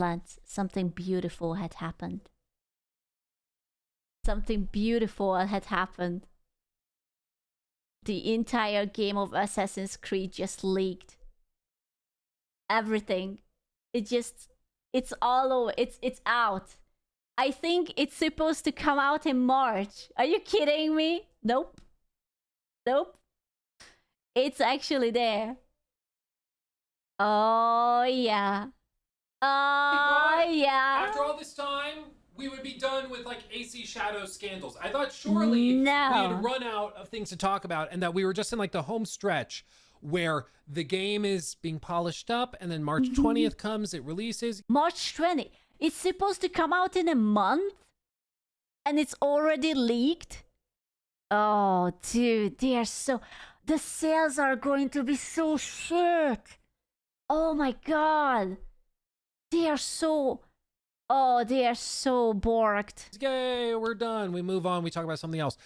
Lads, something beautiful had happened. Something beautiful had happened. The entire game of Assassin's Creed just leaked. Everything. It's all over. It's out. I think it's supposed to come out in March. Are you kidding me? Nope. Nope. It's actually there. Oh, yeah. Oh, yeah. After all this time, we would be done with like AC Shadow scandals. I thought surely we'd run out of things to talk about and that we were just in like the home stretch where the game is being polished up and then March 20th comes, it releases. March 20th. It's supposed to come out in a month and it's already leaked. Oh, dude, they are so... The sales are going to be so shit. Oh my god. They are so... Oh, they are so borked. Yay, we're done. We move on. We talk about something else.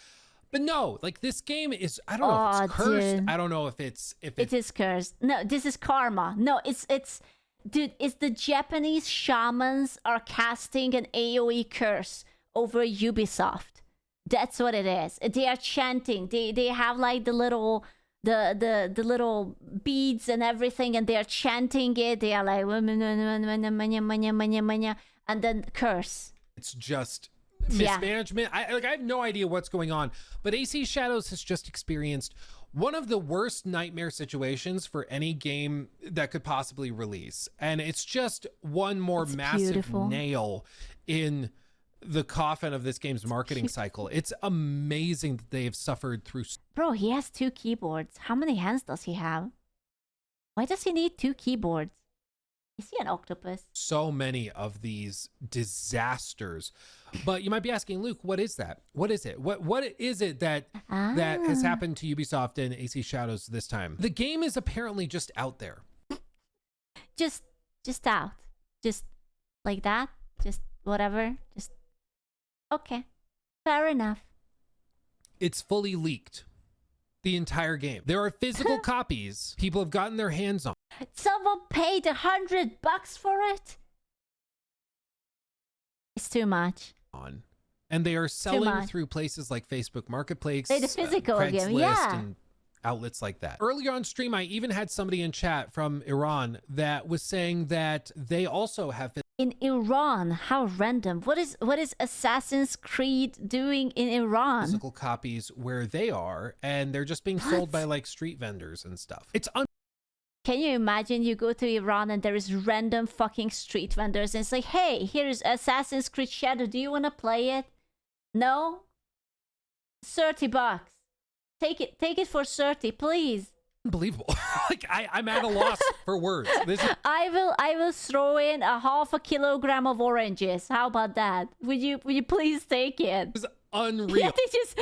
But no, like this game is... I don't know if it's cursed. Dude. I don't know if it's... It is cursed. No, this is karma. No, it's... Dude, it's the Japanese shamans are casting an AoE curse over Ubisoft. That's what it is. They are chanting. They have like the little little beads and everything, and they are chanting it. They are like and then curse. It's just mismanagement. I have no idea what's going on. But AC Shadows has just experienced one of the worst nightmare situations for any game that could possibly release. And it's just one more massive nail in the coffin of this game's marketing cycle. It's amazing that they have suffered through... Bro, he has 2 keyboards. How many hands does he have? Why does he need 2 keyboards? Is he an octopus? So many of these disasters. But you might be asking, Luke, what is that? What is it? What is it that that has happened to Ubisoft and AC Shadows this time? The game is apparently just out there. Just out. Just like that. Just whatever. Just okay. Fair enough. It's fully leaked. The entire game. There are physical copies people have gotten their hands on. Someone paid $100 for it. It's too much. And they are selling through places like Facebook Marketplace, the physical game, and outlets like that. Earlier on stream, I even had somebody in chat from Iran that was saying that they also have... In Iran? How random. What is Assassin's Creed doing in Iran? Physical copies where they are, and they're just being sold by like street vendors and stuff. It's Can you imagine you go to Iran and there is random fucking street vendors and it's like, hey, here's Assassin's Creed Shadow. Do you want to play it? No? $30. Take it for 30, please. Unbelievable. Like I'm at a loss for words. I will throw in a half kilogram of oranges. How about that? Would you please take it? It's unreal. Yeah, they just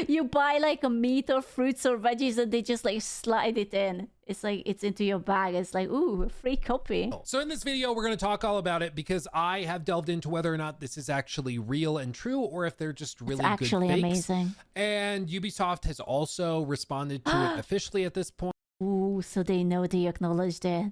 you buy like a meat or fruits or veggies and they just like slide it in. It's like it's into your bag. It's like, ooh, free copy. So in this video, we're going to talk all about it because I have delved into whether or not this is actually real and true or if they're just really good fakes. It's actually amazing. And Ubisoft has also responded to it officially at this point. Ooh, so they know they acknowledged it.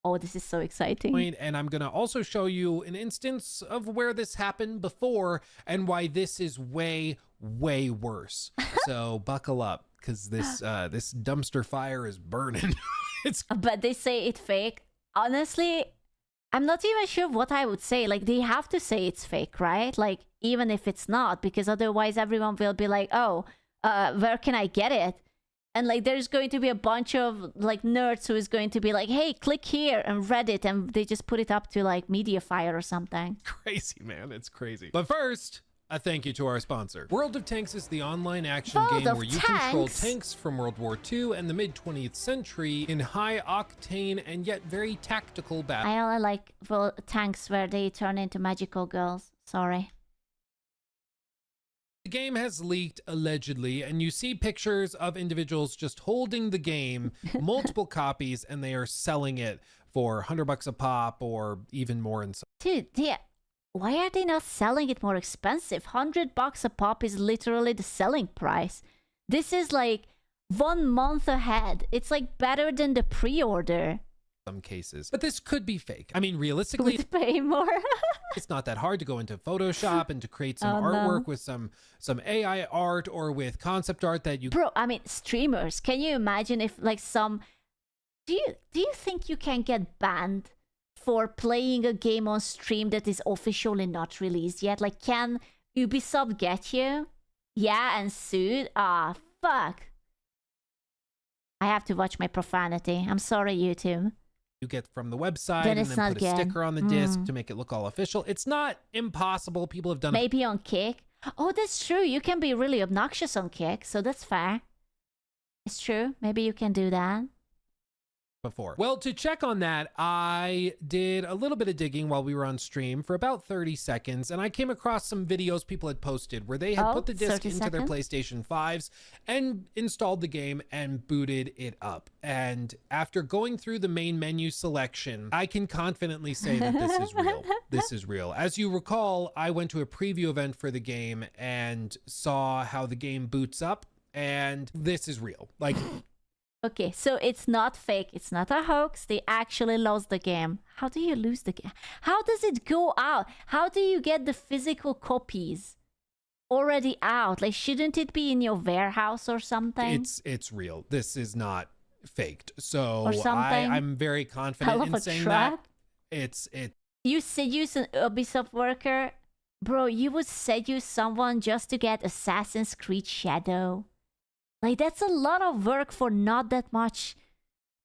Oh, this is so exciting. And I'm going to also show you an instance of where this happened before and why this is way, way worse. So buckle up because this dumpster fire is burning. But they say it's fake. Honestly, I'm not even sure what I would say. Like, they have to say it's fake, right? Like, even if it's not, because otherwise everyone will be like, oh, where can I get it? And like, there's going to be a bunch of like nerds who is going to be like, hey, click here and Reddit. And they just put it up to like Mediafire or something. Crazy, man. It's crazy. But first, a thank you to our sponsor. World of Tanks is the online action game where you control tanks from World War II and the mid-20th century in high-octane and yet very tactical battle. I only like tanks where they turn into magical girls. Sorry. The game has leaked allegedly, and you see pictures of individuals just holding the game, multiple copies, and they are selling it for $100 a pop or even more in some. Dude, why are they not selling it more expensive? $100 a pop is literally the selling price. This is like 1 month ahead. It's like better than the pre-order. some cases, but this could be fake. I mean, realistically, Would pay more. it's not that hard to go into Photoshop and to create some artwork with some AI art or with concept art that you. Bro, I mean, streamers. Can you imagine if like some? Do you think you can get banned for playing a game on stream that is officially not released yet? Like, can Ubisoft get you? Yeah, and sued. Ah, fuck. I have to watch my profanity. I'm sorry, YouTube. You get from the website Then and then put a good. sticker on the disc to make it look all official. It's not impossible. People have done it Maybe on Kick. Oh, that's true. You can be really obnoxious on Kick, so that's fair. It's true. Maybe you can do that. before. Well, to check on that, I did a little bit of digging while we were on stream for about 30 seconds, and I came across some videos people had posted where they had put the disc into their PlayStation 5s and installed the game and booted it up. And after going through the main menu selection, I can confidently say that this is real. This is real. As you recall, I went to a preview event for the game and saw how the game boots up, and this is real. Like, okay, so it's not fake. It's not a hoax. They actually lost the game. How do you lose the game? How does it go out? How do you get the physical copies already out? Like, shouldn't it be in your warehouse or something? It's real. This is not faked. So Or something. I'm very confident in saying that. It's You seduce an Ubisoft worker? Bro, you would seduce someone just to get Assassin's Creed Shadow? Like, that's a lot of work for not that much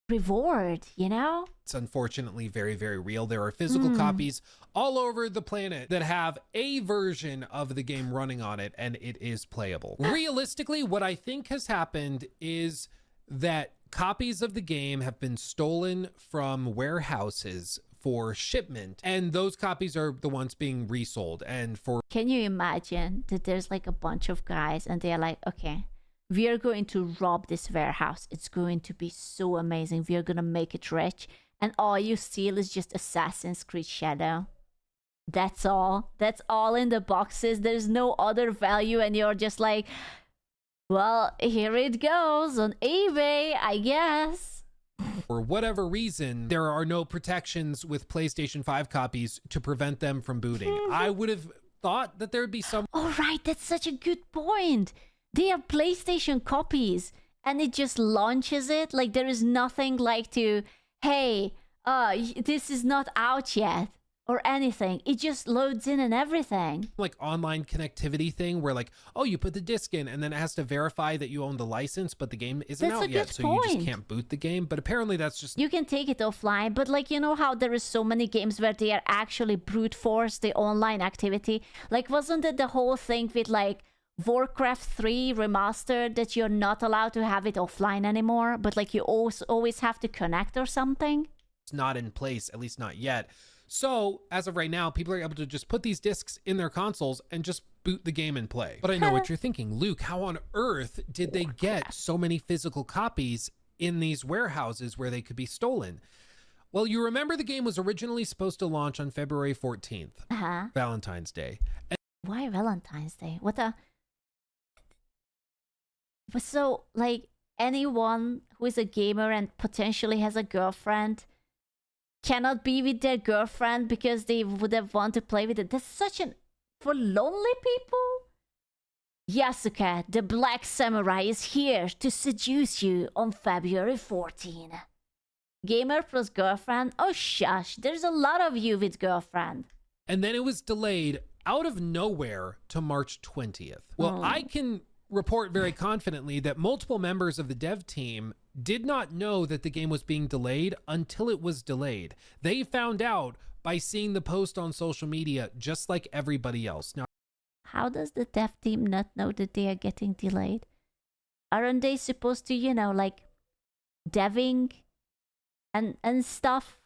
reward, you know? It's unfortunately very, very real. There are physical copies all over the planet that have a version of the game running on it, and it is playable. Realistically, what I think has happened is that copies of the game have been stolen from warehouses for shipment, and those copies are the ones being resold. And for... Can you imagine that there's like a bunch of guys and they're like, okay, we are going to rob this warehouse. It's going to be so amazing. We are going to make it rich. And all you steal is just Assassin's Creed Shadow. That's all. That's all in the boxes. There's no other value. And you're just like, well, here it goes on eBay, I guess. For whatever reason, there are no protections with PlayStation 5 copies to prevent them from booting. I would have thought that there would be some... Oh, right. That's such a good point. They are PlayStation copies and it just launches it. Like, there is nothing like to, hey, this is not out yet or anything. It just loads in and everything. Like online connectivity thing where like, oh, you put the disc in and then it has to verify that you own the license, but the game isn't out yet. So you just can't boot the game. But apparently that's just... You can take it offline, but like, you know how there is so many games where they are actually brute force the online activity? Like, wasn't it the whole thing with like Warcraft 3 remastered that you're not allowed to have it offline anymore, but like you always have to connect or something? It's not in place, at least not yet. So as of right now, people are able to just put these discs in their consoles and just boot the game and play. But I know what you're thinking, Luke, how on earth did they get so many physical copies in these warehouses where they could be stolen? Well, you remember the game was originally supposed to launch on February 14th, Valentine's Day. And why Valentine's Day? What a... So, like, anyone who is a gamer and potentially has a girlfriend cannot be with their girlfriend because they would have wanted to play with it. That's such an... For lonely people? Yasuke, the Black Samurai, is here to seduce you on February 14. Gamer plus girlfriend? Oh, shush. There's a lot of you with girlfriend. And then it was delayed out of nowhere to March 20th. Well, I can report very confidently that multiple members of the dev team did not know that the game was being delayed until it was delayed. They found out by seeing the post on social media, just like everybody else. Now, how does the dev team not know that they are getting delayed? Aren't they supposed to, you know, like deving and stuff?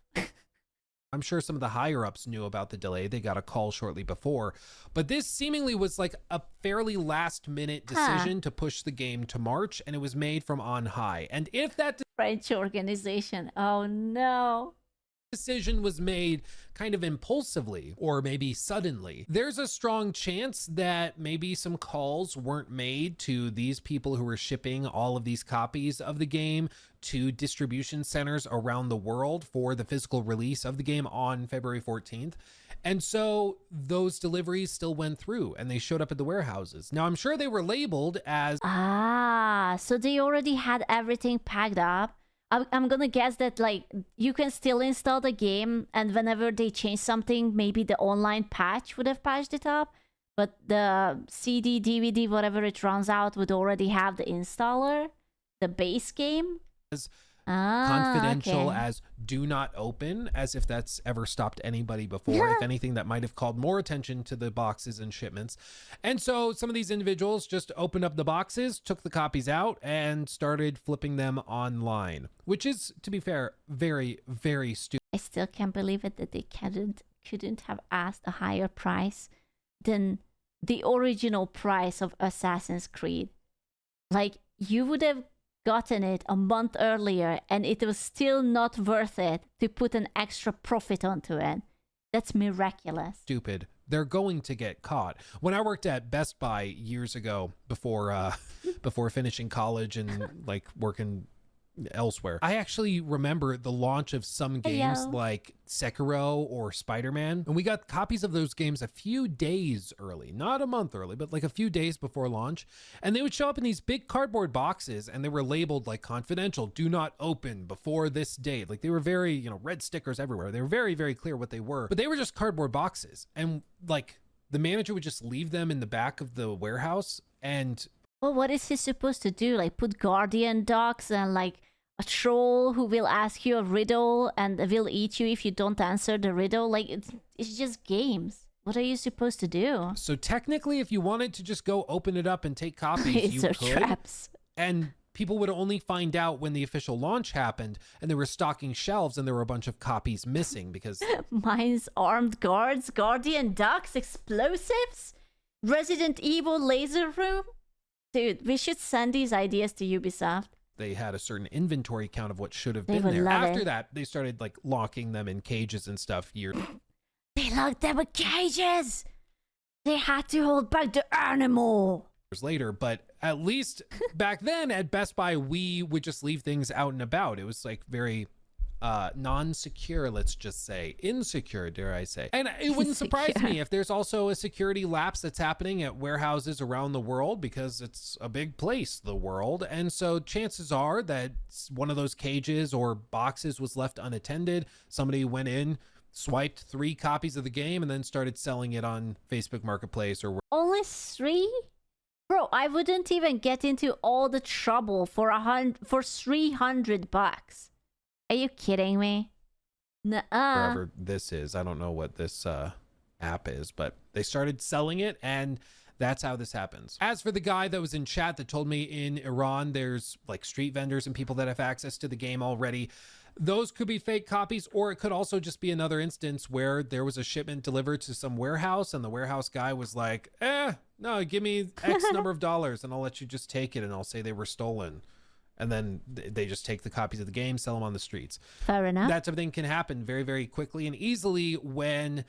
I'm sure some of the higher ups knew about the delay. They got a call shortly before, but this seemingly was like a fairly last minute decision to push the game to March, and it was made from on high. And if that French organization, oh no, decision was made kind of impulsively or maybe suddenly. There's a strong chance that maybe some calls weren't made to these people who were shipping all of these copies of the game to distribution centers around the world for the physical release of the game on February 14th. And so those deliveries still went through and they showed up at the warehouses. Now, I'm sure they were labeled as... So they already had everything packed up. I'm gonna guess that, like, you can still install the game, and whenever they change something, maybe the online patch would have patched it up, but the CD, DVD, whatever it runs out would already have the installer, the base game. Confidential, okay. as do not open, as if that's ever stopped anybody before. If anything, that might have called more attention to the boxes and shipments. And so some of these individuals just opened up the boxes, took the copies out, and started flipping them online, which is, to be fair, very, very stupid. I still can't believe it that they couldn't have asked a higher price than the original price of Assassin's Creed. Like, you would have gotten it a month earlier and it was still not worth it to put an extra profit onto it. That's miraculous. Stupid. They're going to get caught. When I worked at Best Buy years ago, before finishing college and like working elsewhere, I actually remember the launch of some games like Sekiro or Spider-Man, and we got copies of those games a few days early, not a month early, but like a few days before launch. And they would show up in these big cardboard boxes, and they were labeled like confidential, do not open before this date. Like, they were very, you know, red stickers everywhere. They were very, very clear what they were, but they were just cardboard boxes. And like, the manager would just leave them in the back of the warehouse. And well, what is he supposed to do? Like, put guardian dogs and like a troll who will ask you a riddle and will eat you if you don't answer the riddle? Like, it's just games. What are you supposed to do? So technically, if you wanted to just go open it up and take copies, you could. Traps. And people would only find out when the official launch happened and they were stocking shelves and there were a bunch of copies missing because... Mine's armed guards, guardian ducks, explosives, Resident Evil laser room. Dude, we should send these ideas to Ubisoft. They had a certain inventory count of what should have been there. After that, they started like locking them in cages and stuff. They locked them in cages! They had to hold back the animal! Later, but at least back then at Best Buy, we would just leave things out and about. It was like very non-secure, let's just say. Insecure, dare I say. And it wouldn't surprise me if there's also a security lapse that's happening at warehouses around the world, because it's a big place, the world. And so chances are that one of those cages or boxes was left unattended. Somebody went in, swiped 3 copies of the game, and then started selling it on Facebook Marketplace or... Only 3? Bro, I wouldn't even get into all the trouble for $300. Are you kidding me? Nuh-uh. Wherever this is, I don't know what this app is, but they started selling it, and that's how this happens. As for the guy that was in chat that told me in Iran there's like street vendors and people that have access to the game already, those could be fake copies, or it could also just be another instance where there was a shipment delivered to some warehouse and the warehouse guy was like, no, give me X number of dollars and I'll let you just take it and I'll say they were stolen. And then they just take the copies of the game, sell them on the streets. Fair enough. That type of thing can happen very, very quickly and easily when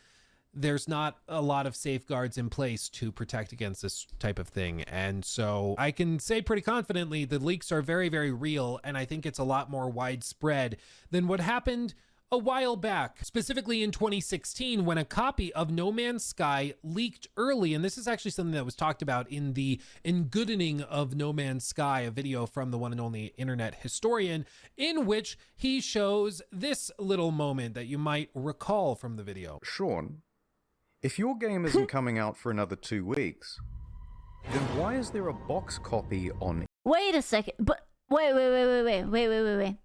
there's not a lot of safeguards in place to protect against this type of thing. And so I can say pretty confidently the leaks are very, very real. And I think it's a lot more widespread than what happened a while back, specifically in 2016, when a copy of No Man's Sky leaked early. And this is actually something that was talked about in the Engoodening of No Man's Sky, a video from the one and only internet historian, in which he shows this little moment that you might recall from the video. Sean, if your game isn't coming out for another 2 weeks, then why is there a box copy on... Wait a second, but wait.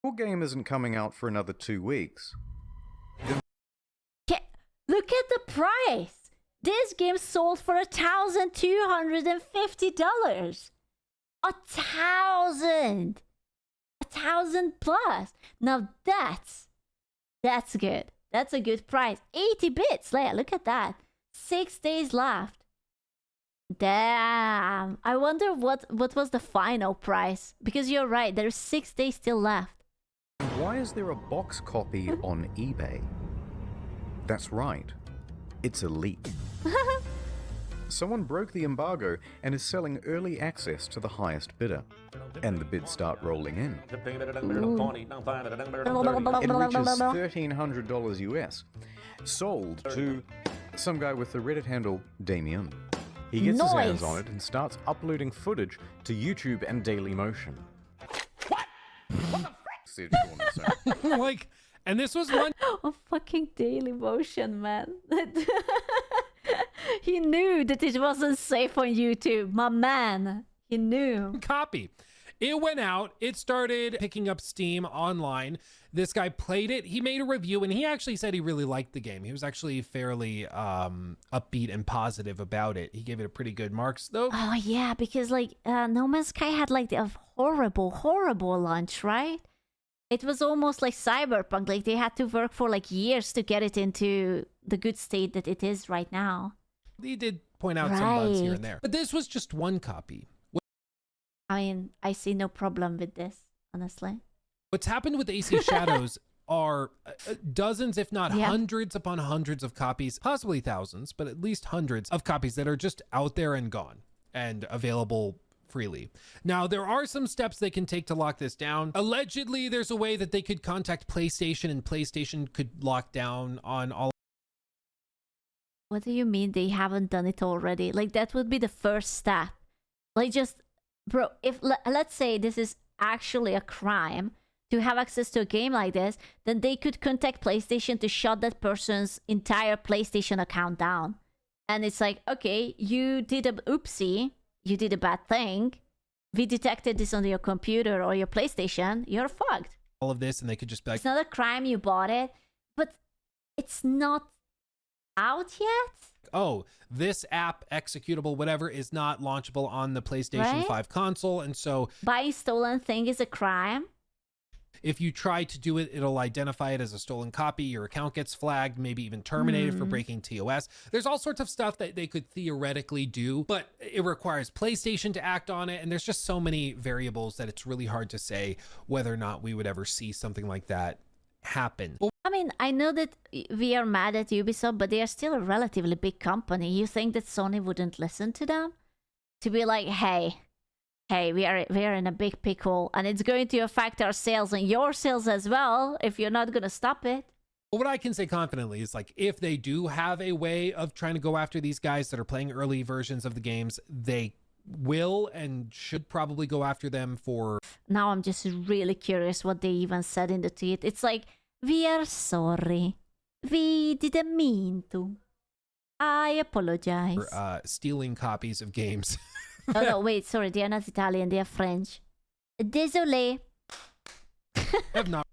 Your game isn't coming out for another 2 weeks. Look at the price! This game sold for $1,250. 1,000! 1,000 plus! Now that's good. That's a good price. 80 bits, Leia, look at that. 6 days left. Damn. I wonder what was the final price. Because you're right, there's 6 days still left. Why is there a box copy on eBay? That's right. It's a leak. Someone broke the embargo and is selling early access to the highest bidder. And the bids start rolling in. It reaches $1,300 US. Sold to some guy with the Reddit handle Damien. He gets his hands on it and starts uploading footage to YouTube and Dailymotion. What the frick? Like, and this was one Oh, fucking Dailymotion, man. He knew that it wasn't safe on YouTube, my man. He knew. copy. It went out. It started picking up steam online. This guy played it. He made a review, and he actually said he really liked the game. He was actually fairly upbeat and positive about it. He gave it a pretty good marks, though. Oh, yeah, because, like, No Man's Sky had, like, a horrible launch, right? It was almost like Cyberpunk. Like, they had to work for, like, years to get it into the good state that it is right now. He did point out some bugs here and there. But this was just one copy. I mean, I see no problem with this, honestly. What's happened with AC Shadows are dozens, if not hundreds upon hundreds of copies, possibly thousands, but at least hundreds of copies that are just out there and gone and available freely. Now, there are some steps they can take to lock this down. Allegedly, there's a way that they could contact PlayStation and PlayStation could lock down on all. What do you mean they haven't done it already? Like, that would be the first step. Like, just, bro, if let's say this is actually a crime to have access to a game like this, then they could contact PlayStation to shut that person's entire PlayStation account down. And it's like, okay, you did a oopsie, you did a bad thing, we detected this on your computer or your PlayStation, you're fucked. All of this, and they could just be like, it's not a crime, you bought it, but it's not out yet? oh, this app, executable, whatever, is not launchable on the PlayStation 5 console. And so buying stolen thing is a crime. if you try to do it, it'll identify it as a stolen copy. Your account gets flagged, maybe even terminated for breaking TOS. There's all sorts of stuff that they could theoretically do, but it requires PlayStation to act on it. And there's just so many variables that it's really hard to say whether or not we would ever see something like that happen. I mean, I know that we are mad at Ubisoft, but they are still a relatively big company. You think that Sony wouldn't listen to them? To be like, hey, we are in a big pickle, and it's going to affect our sales and your sales as well if you're not going to stop it. Well, what I can say confidently is, like, if they do have a way of trying to go after these guys that are playing early versions of the games, they will and should probably go after them for... Now I'm just really curious what they even said in the tweet. It's like, we are sorry. We didn't mean to. I apologize. For stealing copies of games. Oh, no, wait, sorry. They are not Italian. They are French. Désolé. Have not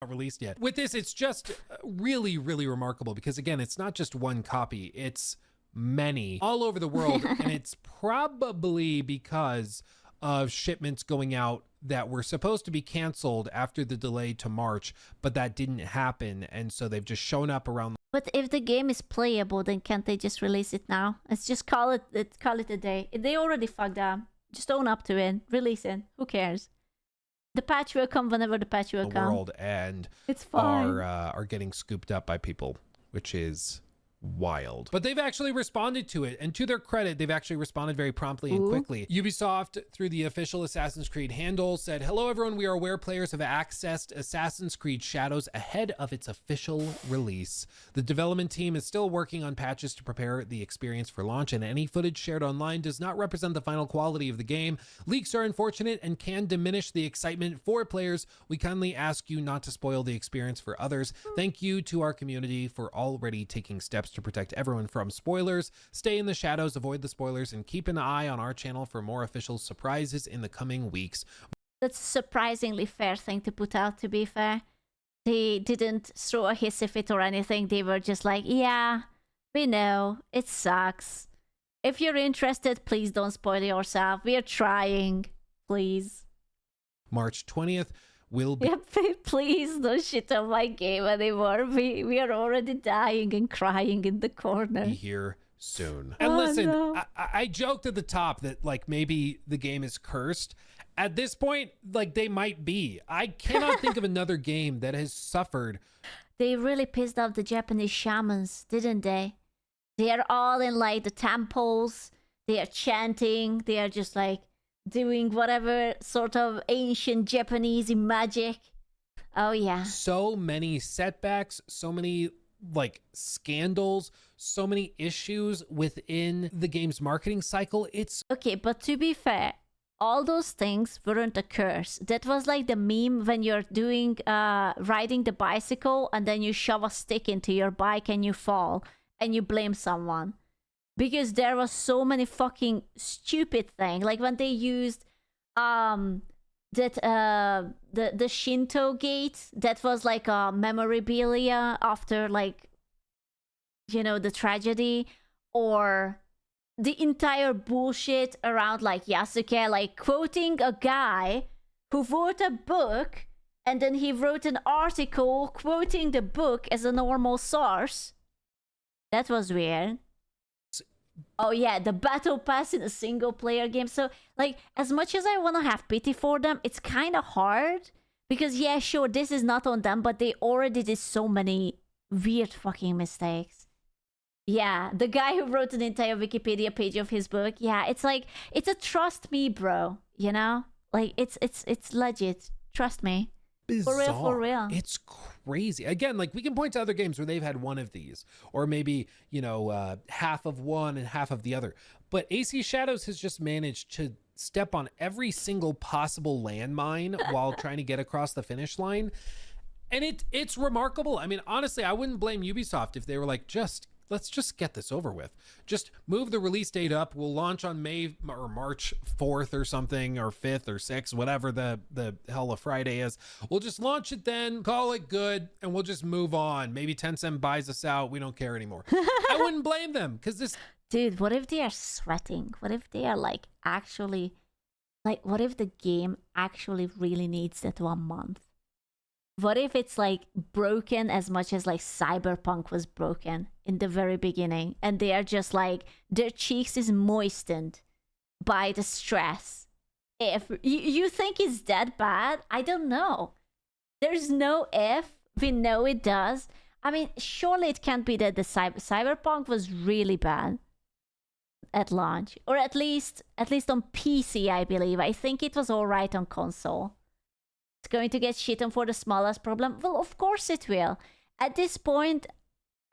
released yet. With this, it's just really, really remarkable because, again, it's not just one copy. It's many all over the world. And it's probably because of shipments going out that were supposed to be canceled after the delay to March, but that didn't happen. And so they've just shown up around. But if the game is playable, then can't they just release it now? Let's just call it a day. They already fucked up. Just own up to it. Release it. Who cares? The patch will come whenever the patch will come. World and it's fine. Are getting scooped up by people, which is wild. But they've actually responded to it, and to their credit, they've actually responded very promptly and quickly. Ubisoft, through the official Assassin's Creed handle, said, "Hello everyone, we are aware players have accessed Assassin's Creed Shadows ahead of its official release. The development team is still working on patches to prepare the experience for launch, and any footage shared online does not represent the final quality of the game. Leaks are unfortunate and can diminish the excitement for players. We kindly ask you not to spoil the experience for others. Thank you to our community for already taking steps to protect everyone from spoilers. Stay in the shadows, avoid the spoilers, and keep an eye on our channel for more official surprises in the coming weeks." That's a surprisingly fair thing to put out, to be fair. They didn't throw a hissy fit or anything. They were just like, yeah, we know, it sucks. If you're interested, please don't spoil yourself. We are trying. Please. March 20th will be... Yeah, please don't shit on my game anymore. We are already dying and crying in the corner. Here soon. And listen, no. I joked at the top that, like, maybe the game is cursed, At this point, like, they might be. I cannot think of another game that has suffered. They really pissed off the Japanese shamans, didn't they? They are all in like the temples. They are chanting. They are just like doing whatever sort of ancient Japanese magic. Oh yeah. So many setbacks, so many like scandals, so many issues within the game's marketing cycle. It's okay, but to be fair, all those things weren't a curse. That was like the meme when you're doing riding the bicycle and then you shove a stick into your bike and you fall and you blame someone. Because there was so many fucking stupid things. Like when they used that the Shinto gate that was like a memorabilia after, like, you know, the tragedy, or the entire bullshit around like Yasuke, like quoting a guy who wrote a book and then he wrote an article quoting the book as a normal source. That was weird. Oh yeah, the battle pass in a single player game. So like, as much as I want to have pity for them, it's kind of hard because yeah, sure, this is not on them, but they already did so many weird fucking mistakes. Yeah, the guy who wrote an entire Wikipedia page of his book. Yeah, it's like, it's a trust me, bro, you know? Like, it's legit. Trust me. bizarre. For real. It's crazy. Again, like, we can point to other games where they've had one of these, or maybe, you know, half of one and half of the other. But AC Shadows has just managed to step on every single possible landmine while trying to get across the finish line. And it's remarkable. I mean, honestly, I wouldn't blame Ubisoft if they were like, let's just get this over with. Just move the release date up. We'll launch on May or March 4th or something, or 5th or 6th, whatever the hell of Friday is. We'll just launch it then, call it good, and we'll just move on. Maybe Tencent buys us out. We don't care anymore. I wouldn't blame them, because this... Dude, what if they are sweating? What if they are like actually... Like, what if the game actually really needs that 1 month? What if it's like broken as much as like Cyberpunk was broken in the very beginning, and they are just like, their cheeks is moistened by the stress? If you think it's that bad, I don't know. There's no if. We know it does. I mean, surely it can't be that the Cyberpunk was really bad at launch, or at least on PC, I believe. I think it was all right on console. It's going to get shit on for the smallest problem. Well, of course it will. At this point,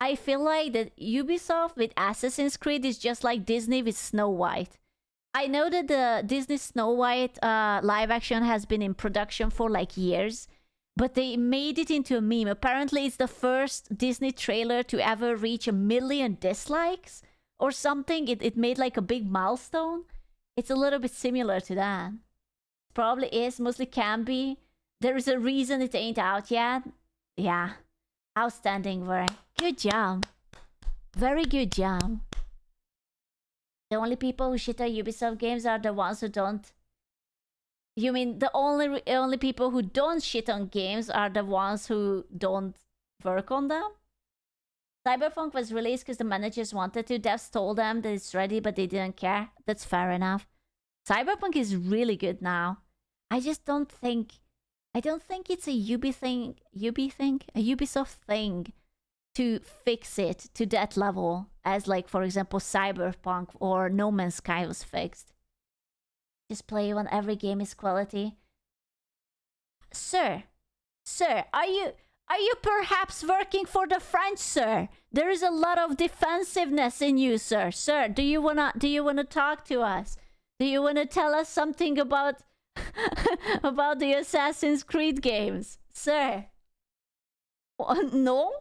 I feel like that Ubisoft with Assassin's Creed is just like Disney with Snow White. I know that the Disney Snow White live action has been in production for like years, but they made it into a meme. Apparently, it's the first Disney trailer to ever reach 1 million dislikes or something. It made like a big milestone. It's a little bit similar to that. Probably is, mostly can be. There is a reason it ain't out yet. Yeah. Outstanding work. Good job. Very good job. The only people who shit on Ubisoft games are the ones who don't... You mean the only people who don't shit on games are the ones who don't work on them? Cyberpunk was released because the managers wanted to. Devs told them that it's ready, but they didn't care. That's fair enough. Cyberpunk is really good now. I don't think it's a Ubisoft thing to fix it to that level as, like, for example, Cyberpunk or No Man's Sky was fixed. Just play when every game is quality. Sir, are you perhaps working for the French, sir? There is a lot of defensiveness in you, sir. Sir, do you wanna talk to us? Do you wanna tell us something about about the Assassin's Creed games, sir? No?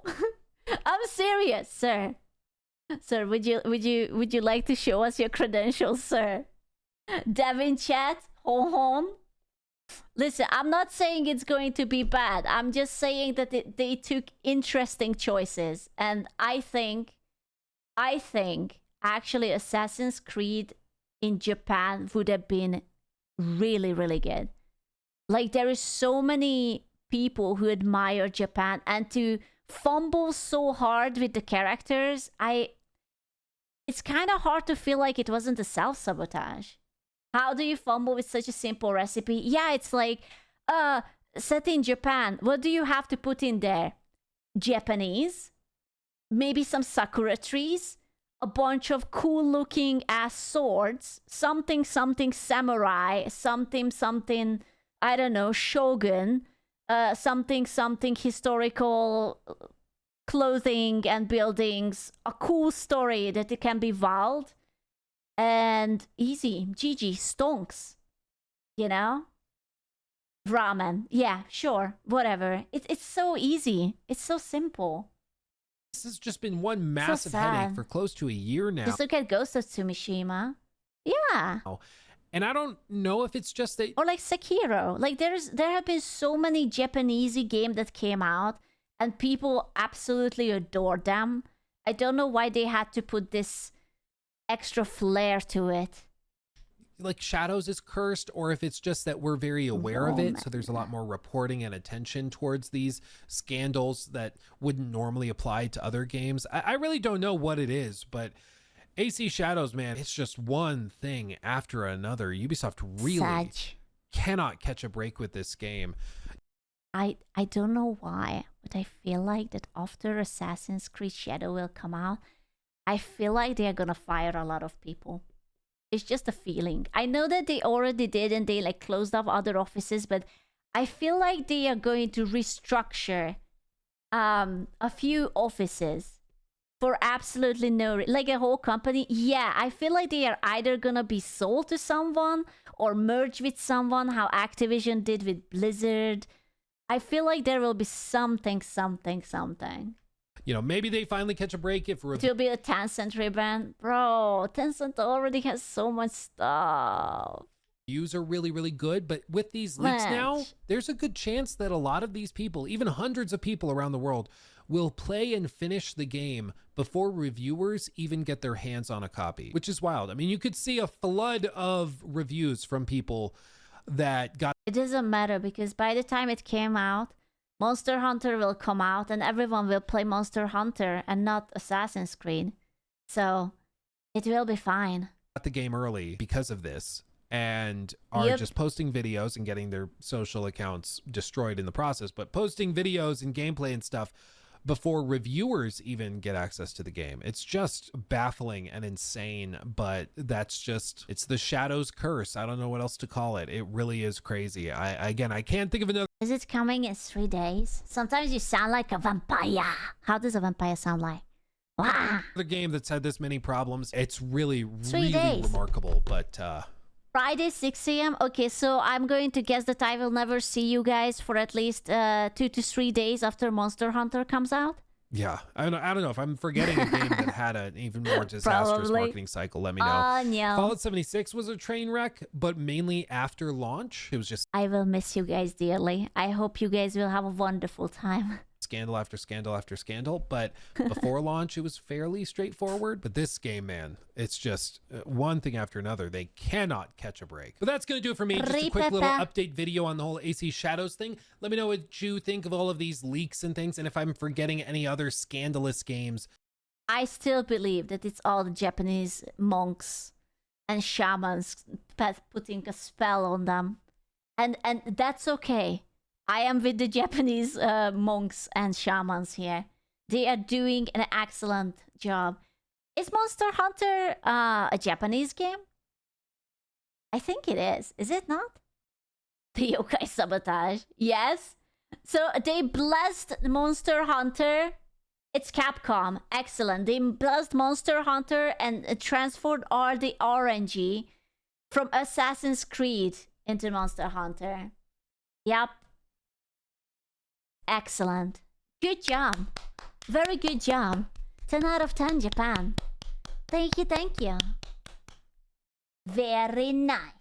I'm serious, sir. Sir, would you like to show us your credentials, sir? Devin chat, hon. Listen, I'm not saying it's going to be bad. I'm just saying that they took interesting choices, and I think actually Assassin's Creed in Japan would have been really, really good. Like, there is so many people who admire Japan, and to fumble so hard with the characters, it's kind of hard to feel like it wasn't a self-sabotage. How do you fumble with such a simple recipe? Yeah, it's like, set in Japan. What do you have to put in there? Japanese, maybe some sakura trees, a bunch of cool looking ass swords, something samurai, something, I don't know, shogun, something historical clothing and buildings, a cool story that it can be vaulted, and easy, GG, stonks, you know? Ramen, yeah, sure, whatever. It's so easy. It's so simple. This has just been one massive headache for close to a year now. Just look at Ghost of Tsushima. Yeah. And I don't know if it's just that... Or like Sekiro. Like there have been so many Japanesey games that came out and people absolutely adored them. I don't know why they had to put this extra flair to it. Like Shadows is cursed, or if it's just that we're very aware of it, so there's a lot more reporting and attention towards these scandals that wouldn't normally apply to other games. I really don't know what it is, but AC Shadows, man, it's just one thing after another. Ubisoft really cannot catch a break with this game. I don't know why, but I feel like that after Assassin's Creed Shadow will come out, I feel like they are gonna fire a lot of people. It's just a feeling. I know that they already did and they like closed off other offices, but I feel like they are going to restructure a few offices for absolutely no like a whole company. Yeah, I feel like they are either gonna be sold to someone or merge with someone, how Activision did with Blizzard. I feel like there will be something. You know, maybe they finally catch a break if it will be a Tencent rebrand. Bro, Tencent already has so much stuff. Reviews are really, really good, but with these leaks now, there's a good chance that a lot of these people, even hundreds of people around the world, will play and finish the game before reviewers even get their hands on a copy, which is wild. I mean, you could see a flood of reviews from people that got... It doesn't matter because by the time it came out, Monster Hunter will come out and everyone will play Monster Hunter and not Assassin's Creed. So it will be fine. Got the game early because of this and are just posting videos and getting their social accounts destroyed in the process, but posting videos and gameplay and stuff before reviewers even get access to the game. It's just baffling and insane, but that's just, it's the Shadows curse. I don't know what else to call it. It really is crazy. I can't think of another. Is it coming in 3 days? Sometimes you sound like a vampire. How does a vampire sound like? Wow. The game that's had this many problems. It's really remarkable, but Friday 6 a.m. Okay, so I'm going to guess that I will never see you guys for at least 2 to 3 days after Monster Hunter comes out. Yeah, I don't know if I'm forgetting a game that had an even more disastrous marketing cycle. Let me know. No. Fallout 76 was a train wreck, but mainly after launch. It was just... I will miss you guys dearly. I hope you guys will have a wonderful time. Scandal after scandal after scandal, but before launch it was fairly straightforward. But this game, man, it's just one thing after another. They cannot catch a break. But that's gonna do it for me. Just a quick little update video on the whole AC Shadows thing. Let me know what you think of all of these leaks and things, and if I'm forgetting any other scandalous games. I still believe that it's all the Japanese monks and shamans putting a spell on them, and that's okay. I am with the Japanese monks and shamans here. They are doing an excellent job. Is Monster Hunter a Japanese game? I think it is. Is it not? The yokai sabotage. Yes. So they blessed Monster Hunter. It's Capcom. Excellent. They blessed Monster Hunter and transferred all the RNG from Assassin's Creed into Monster Hunter. Yep. Excellent. Good job. Very good job. 10 out of 10, Japan. Thank you, thank you. Very nice.